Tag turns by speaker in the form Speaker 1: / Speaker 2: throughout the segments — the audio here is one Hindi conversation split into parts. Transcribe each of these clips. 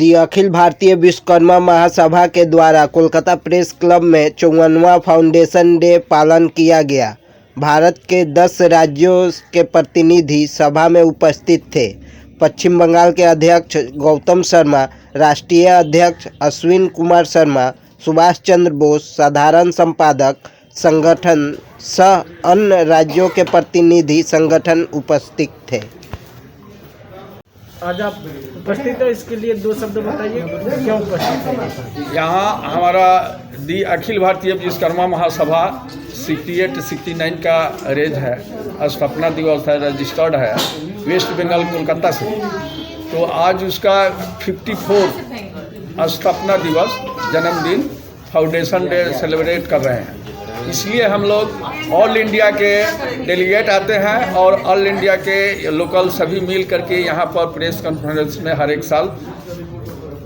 Speaker 1: दी अखिल भारतीय विश्वकर्मा महासभा के द्वारा कोलकाता प्रेस क्लब में 54वां फाउंडेशन डे पालन किया गया। भारत के 10 राज्यों के प्रतिनिधि सभा में उपस्थित थे। पश्चिम बंगाल के अध्यक्ष गौतम शर्मा, राष्ट्रीय अध्यक्ष अश्विन कुमार शर्मा, सुभाष चंद्र बोस साधारण संपादक संगठन सह अन्य राज्यों के प्रतिनिधि संगठन उपस्थित थे।
Speaker 2: आज आप उपस्थित है, इसके लिए 2 शब्द बताइए, क्यों उपस्थित है?
Speaker 3: यहाँ हमारा दी अखिल भारतीय विश्वकर्मा महासभा 68-69 का रेज है, स्थापना दिवस है, रजिस्टर्ड है वेस्ट बंगाल कोलकाता से। तो आज उसका 54 स्थापना दिवस जन्मदिन फाउंडेशन डे सेलिब्रेट कर रहे हैं। इसलिए हम लोग ऑल इंडिया के डेलीगेट आते हैं और ऑल इंडिया के लोकल सभी मिल करके यहाँ पर प्रेस कॉन्फ्रेंस में हर एक साल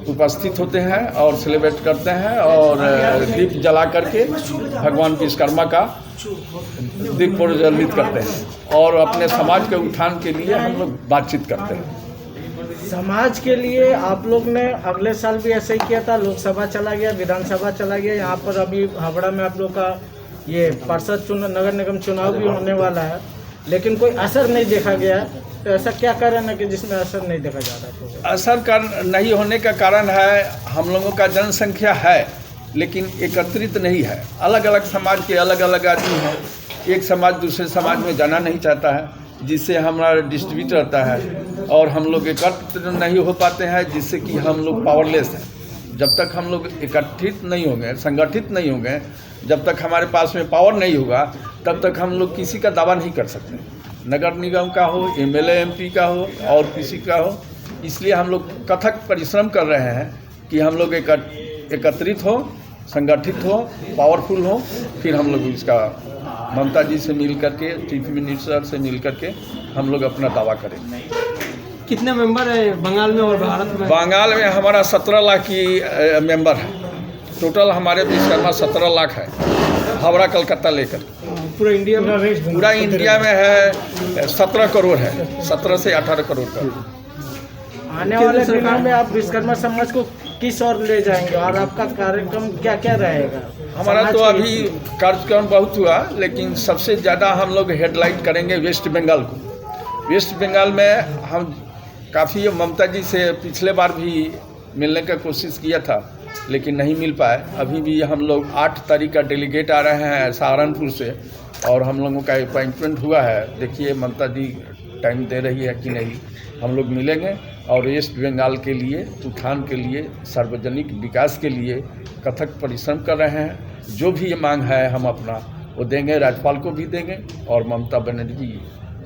Speaker 3: उपस्थित होते हैं और सेलिब्रेट करते हैं और दीप जला करके भगवान विश्वकर्मा का दीप प्रज्वलित करते हैं और अपने समाज के उत्थान के लिए हम लोग बातचीत करते हैं।
Speaker 2: समाज के लिए आप लोग ने अगले साल भी ऐसे ही किया था, लोकसभा चला गया, विधानसभा चला गया, यहाँ पर अभी हावड़ा में आप लोग का ये पार्षद चुनाव, नगर निगम चुनाव भी होने वाला है, लेकिन कोई असर नहीं देखा गया। तो ऐसा क्या कारण है कि जिसमें असर नहीं देखा जा रहा है?
Speaker 3: असर नहीं होने का कारण है हम लोगों का जनसंख्या है लेकिन एकत्रित नहीं है। अलग अलग समाज के अलग अलग आदमी हैं। एक समाज दूसरे समाज में जाना नहीं चाहता है, जिससे हमारा डिस्ट्रीब्यूट रहता है और हम लोग एकत्र नहीं हो पाते हैं, जिससे कि हम लोग पावरलेस हैं। जब तक हम लोग एकत्रित नहीं होंगे, संगठित नहीं होंगे, जब तक हमारे पास में पावर नहीं होगा, तब तक हम लोग किसी का दावा नहीं कर सकते। नगर निगम का हो, एमएलए एमपी का हो और किसी का हो। इसलिए हम लोग कथक परिश्रम कर रहे हैं कि हम लोग एकत्रित हो, संगठित हो, पावरफुल हो, फिर हम लोग इसका ममता जी से मिल करके, चीफ मिनिस्टर से मिल करके हम लोग अपना दावा करें।
Speaker 2: कितने मेंबर है बंगाल में और भारत में?
Speaker 3: बंगाल में हमारा 17 लाख की मेंबर है। टोटल हमारे विश्वकर्मा 17 लाख है, हावड़ा कलकत्ता लेकर।
Speaker 2: पूरा इंडिया
Speaker 3: में है 17 करोड़ है, 17 से 18 करोड़ का।
Speaker 2: आने वाले दिनों में आप विश्वकर्मा समाज को किस ओर ले जाएंगे और आपका कार्यक्रम क्या क्या रहेगा?
Speaker 3: हमारा तो अभी कार्यक्रम बहुत हुआ, लेकिन सबसे ज़्यादा हम लोग हेडलाइट करेंगे वेस्ट बंगाल को। वेस्ट बंगाल में हम काफ़ी ममता जी से पिछले बार भी मिलने का कोशिश किया था, लेकिन नहीं मिल पाए। अभी भी हम लोग 8 तारीख का डेलीगेट आ रहे हैं सहारनपुर से और हम लोगों का अपॉइंटमेंट हुआ है। देखिए ममता जी टाइम दे रही है कि नहीं। हम लोग मिलेंगे और वेस्ट बंगाल के लिए, उत्थान के लिए, सार्वजनिक विकास के लिए कथक परिश्रम कर रहे हैं। जो भी ये मांग है हम अपना वो देंगे, राज्यपाल को भी देंगे और ममता बनर्जी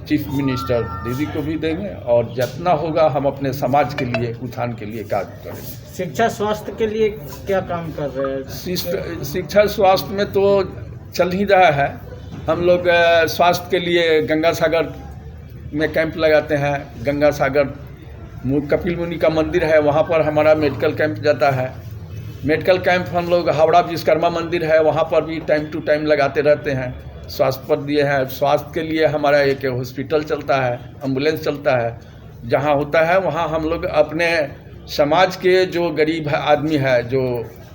Speaker 3: चीफ मिनिस्टर दीदी को भी देंगे और जितना होगा हम अपने समाज के लिए, उत्थान के लिए कार्य करेंगे।
Speaker 2: शिक्षा स्वास्थ्य के लिए क्या काम कर रहे हैं?
Speaker 3: शिक्षा स्वास्थ्य में तो चल ही रहा है। हम लोग स्वास्थ्य के लिए गंगा सागर में कैंप लगाते हैं। गंगा सागर कपिल मुनि का मंदिर है, वहाँ पर हमारा मेडिकल कैंप जाता है। मेडिकल कैंप हम लोग हावड़ा विश्वकर्मा मंदिर है, वहाँ पर भी टाइम टू टाइम लगाते रहते हैं। स्वास्थ्य पर दिए हैं। स्वास्थ्य के लिए हमारा एक हॉस्पिटल चलता है, एम्बुलेंस चलता है। जहाँ होता है वहाँ हम लोग अपने समाज के जो गरीब आदमी है, जो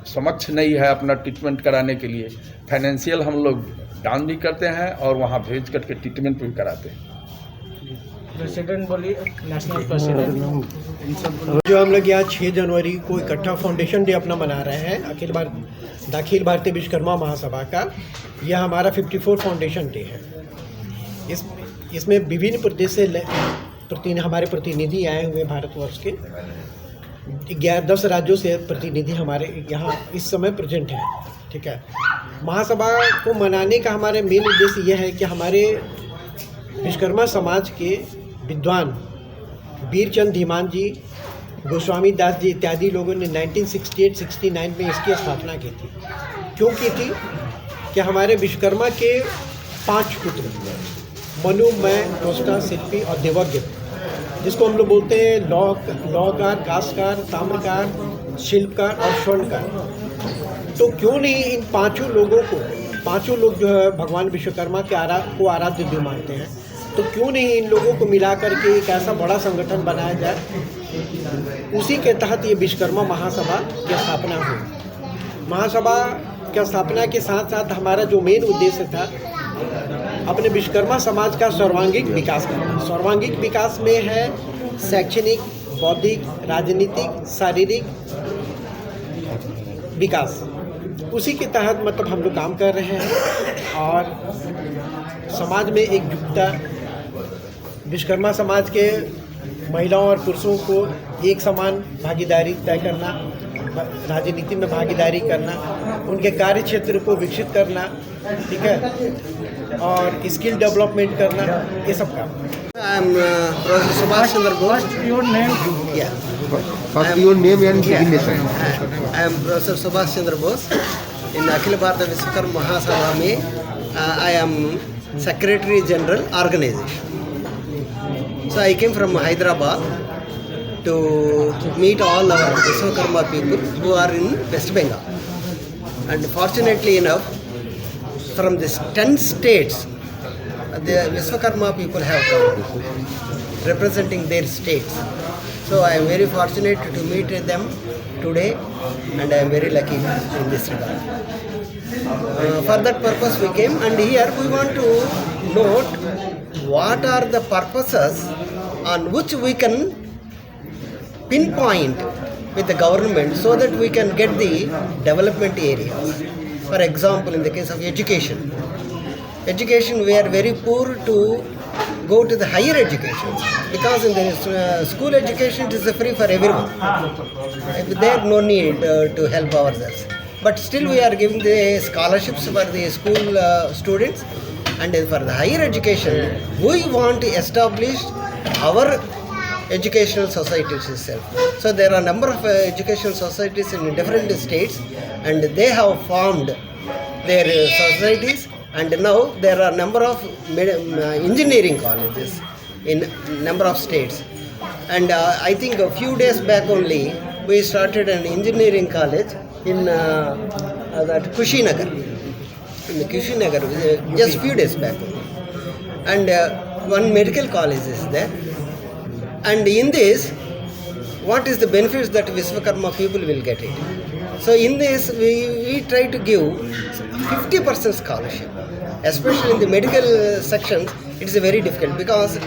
Speaker 3: समक्ष नहीं है अपना ट्रीटमेंट कराने के लिए, फाइनेंशियल हम लोग दान भी करते हैं और वहाँ भेज करके ट्रीटमेंट भी कराते हैं।
Speaker 2: प्रेसिडेंट बोलिए, नेशनल प्रेसिडेंट।
Speaker 4: जो हम लोग यहाँ 6 जनवरी को इकट्ठा फाउंडेशन डे अपना मना रहे हैं अखिल भारतीय विश्वकर्मा महासभा का, यह हमारा 54 फाउंडेशन डे है। इसमें विभिन्न प्रदेश से हमारे प्रतिनिधि आए हुए भारतवर्ष के 10 राज्यों से प्रतिनिधि हमारे यहाँ इस समय प्रेजेंट हैं। ठीक है, महासभा को मनाने का हमारा मेन उद्देश्य यह है कि हमारे विश्वकर्मा समाज के विद्वान वीरचंद धीमान जी, गोस्वामी दास जी इत्यादि लोगों ने 1968-69 में इसकी स्थापना की थी। क्यों की थी? कि हमारे विश्वकर्मा के 5 पुत्र, मनु, मैं, टोस्टा, शिल्पी और देवज्ञ, जिसको हम लोग बोलते हैं लौहकार, कास्टकार, ताम्रकार, शिल्पकार और स्वर्णकार। तो क्यों नहीं इन 5 लोगों को, 5 लोग जो है भगवान विश्वकर्मा के आराध्य देव मानते हैं, तो क्यों नहीं इन लोगों को मिला करके एक ऐसा बड़ा संगठन बनाया जाए उसी के तहत ये विश्वकर्मा महासभा की स्थापना हुई। महासभा की स्थापना के साथ साथ हमारा जो मेन उद्देश्य था अपने विश्वकर्मा समाज का सर्वांगीण विकास करना। सर्वांगीण विकास में है शैक्षणिक, बौद्धिक, राजनीतिक, शारीरिक विकास। उसी के तहत मतलब हम लोग काम कर रहे हैं और समाज में एकजुटता, विश्वकर्मा समाज के महिलाओं और पुरुषों को एक समान भागीदारी तय करना, राजनीति में भागीदारी करना, उनके कार्य क्षेत्र को विकसित करना, ठीक है, और स्किल डेवलपमेंट करना, ये सब काम।
Speaker 5: I am Professor Subhash Chandra Bose.
Speaker 2: What's your name?
Speaker 5: Yeah.
Speaker 6: First your name and designation.
Speaker 5: I am Professor Subhash Chandra Bose. In Akhil Bharata Vishwakarma Mahasabha में I am Secretary General Organization. So I came from Hyderabad to meet all our Vishwakarma people who are in West Bengal. And fortunately enough, from these 10 states, the Vishwakarma people have come representing their states. So I am very fortunate to meet them today and I am very lucky in this regard. For that purpose we came, and here we want to note what are the purposes on which we can pinpoint with the government so that we can get the development areas. For example, in the case of education, we are very poor to go to the higher education because in the school education it is free for everyone. There no need to help ourselves. But still we are giving the scholarships for the school students, and for the higher education we want to establish our educational societies itself. So there are a number of educational societies in different states, and they have formed their societies. And now there are a number of engineering colleges in number of states. And I think a few days back only, we started an engineering college in that Kushinagar. In the Kushinagar, just few days back only. And one medical college is there. And in this, what is the benefits that Vishwakarma people will get it? So in this, we try to give 50% scholarship. Especially in the medical sections, it is very difficult because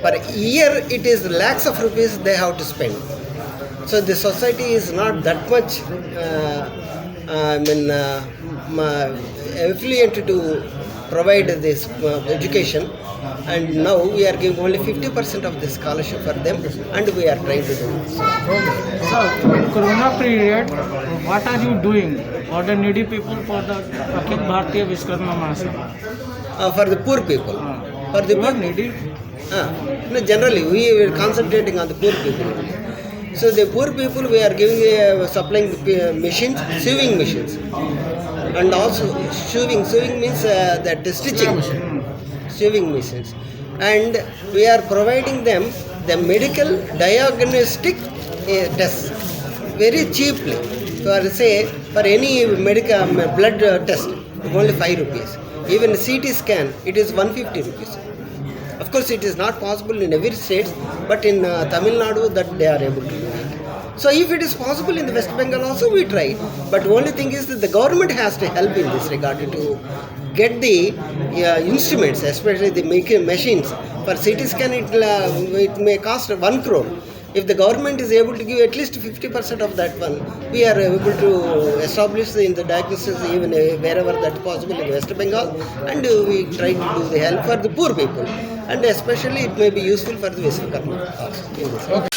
Speaker 5: per year it is lakhs of rupees they have to spend. So the society is not that much affiliated to provide this education. And now we are giving only 50% of the scholarship for them, and we are trying to do it.
Speaker 2: So, in Corona period, what are you doing for the needy people for the Akhil Bharatiya Vishwakarma Mahasabha?
Speaker 5: For the poor people. For the
Speaker 2: You
Speaker 5: poor
Speaker 2: are needy?
Speaker 5: No, generally we are concentrating on the poor people. So the poor people we are giving supplying machines, sewing machines, and also sewing means that stitching sewing machines, and we are providing them the medical diagnostic tests very cheaply. For say for any medical blood test only 5 rupees. Even CT scan it is 150 rupees. Of course it is not possible in every state, but in Tamil Nadu that they are able to do it. So if it is possible in the West Bengal also, we try. But only thing is that the government has to help in this regard to get the instruments, especially the machines. For CT scan it may cost 1 crore. If the government is able to give at least 50% of that one, we are able to establish in the diagnosis even wherever that possible in West Bengal, and we try to do the help for the poor people, and especially it may be useful for the Vishwakarma also in this.